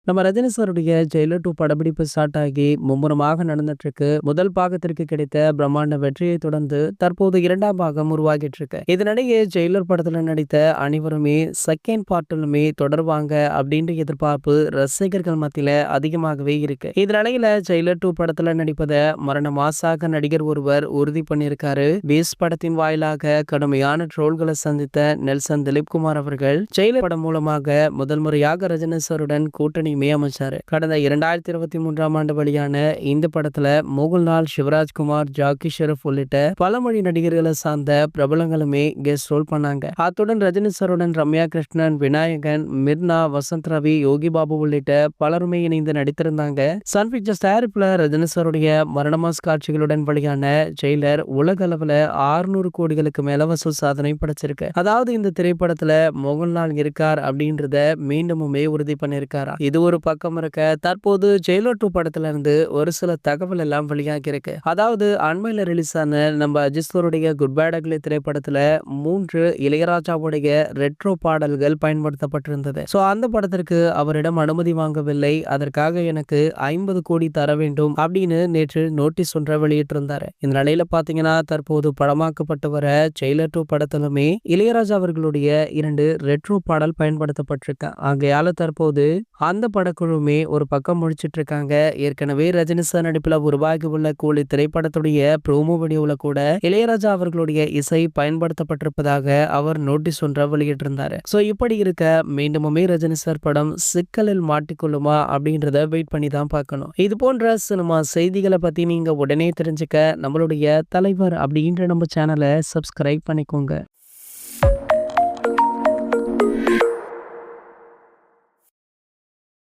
நம்ம ரஜினி சாருடைய ஜெயிலர் 2 படப்பிடிப்பு ஸ்டார்ட் ஆகி மும்முரமாக நடந்துட்டு இருக்கு. முதல் பாகத்திற்கு கிடைத்த பிரம்மாண்ட வெற்றியை தொடர்ந்து தற்போது 2ஆம் பாகம் உருவாகிட்டு இருக்கு. இதனிடையே ஜெயிலர் படத்துல நடித்த அனைவருமே செகண்ட் பார்ட்டிலுமே தொடர்வாங்க அப்படின்ற எதிர்பார்ப்பு ரசிகர்கள் மத்தியில அதிகமாகவே இருக்கு. இதனிடையில ஜெயிலர் 2 படத்துல நடிப்பதை மரண மாசாக நடிகர் ஒருவர் உறுதி பண்ணியிருக்காரு. பீஸ் படத்தின் வாயிலாக கடுமையான ட்ரோல்களை சந்தித்த நெல்சன் திலீப்குமார் அவர்கள் ஜெயிலர் படம் மூலமாக முதல் முறையாக ரஜினி சாருடன் கூட்டணி அமைச்சாரு. கடந்த 2023ஆம் ஆண்டு வெளியான இந்த படத்துல மோகன்லால், சிவராஜ்குமார், ஜாக்கி ஷெரீப் உள்ளிட்ட பல மொழி நடிகர்களை சார்ந்த பிரபலங்களுமே கெஸ்ட் ரோல் பண்ணாங்க. அத்துடன் ரஜினி சாருடன் ரம்யா கிருஷ்ணன், விநாயகன், மிர்னா, வசந்த் ரவி, யோகி பாபு உள்ளிட்ட பலருமே இணைந்து நடித்திருந்தாங்க. சன் பிக்சர்ஸ் தயாரிப்புல ரஜினி சாருடைய மரணமாஸ் காட்சிகளுடன் வெளியான ஜெயிலர் உலக அளவுல 600 கோடிகளுக்கு மேல வசூல் சாதனை படைச்சிருக்கு. அதாவது இந்த திரைப்படத்துல மோகன்லால் இருக்கார் அப்படின்றத மீண்டுமே உறுதி பண்ணிருக்காரா. இது ஒரு பக்கம் இருக்க, தற்போது ஜெயிலர் 2 படத்துல இருந்து ஒரு சில தகவல் எல்லாம் வெளியாகி இருக்கு. அதாவது அண்மையில ரிலீஸ் ஆன நம்ம அஜித் சாருடைய குட் பேட் அக்லி திரைப்படத்துல 3 இளையராஜாவுடைய ரெட்ரோ பாடல்கள் பயன்படுத்தப்பட்டிருந்தது. சோ அந்த படத்திற்கு அவரிடம் அனுமதி வாங்கவில்லை, அதற்காக எனக்கு 50 கோடி தர வேண்டும் அப்படின்னு நேற்று நோட்டீஸ் ஒன்றை வெளியிட்டிருந்தாரு. இந்த நிலையில பாத்தீங்கன்னா தற்போது படமாக்கப்பட்டு வர ஜெயிலர் 2 படத்திலுமே இளையராஜா அவர்களுடைய 2 ரெட்ரோ பாடல் பயன்படுத்தப்பட்டிருக்கு. ஆகையால தற்போது அந்த படக்குழுமே ஒரு பக்கம் முடிச்சிட்டு இருக்காங்க. ஏற்கனவே ரஜினி சார் நடிப்புல உருவாகி உள்ள கூலி திரைப்படத்துடைய ப்ரோமோ வீடியோல கூட இளையராஜா அவர்களுடைய இசை பயன்படுத்தப்பட்டிருப்பதாக அவர் நோட்டீஸ் ஒன்றை வெளியிட்டிருந்தாரு. சோ இப்படி இருக்க மீண்டுமே ரஜினி சார் படம் சிக்கலில் மாட்டிக்கொள்ளுமா அப்படின்றத வெயிட் பண்ணி தான் பார்க்கணும். இது போன்ற சினிமா செய்திகளை பத்தி நீங்க உடனே தெரிஞ்சுக்க நம்மளுடைய தலைவர் அப்படின்ற நம்ம சேனலை சப்ஸ்கிரைப் பண்ணிக்கோங்க.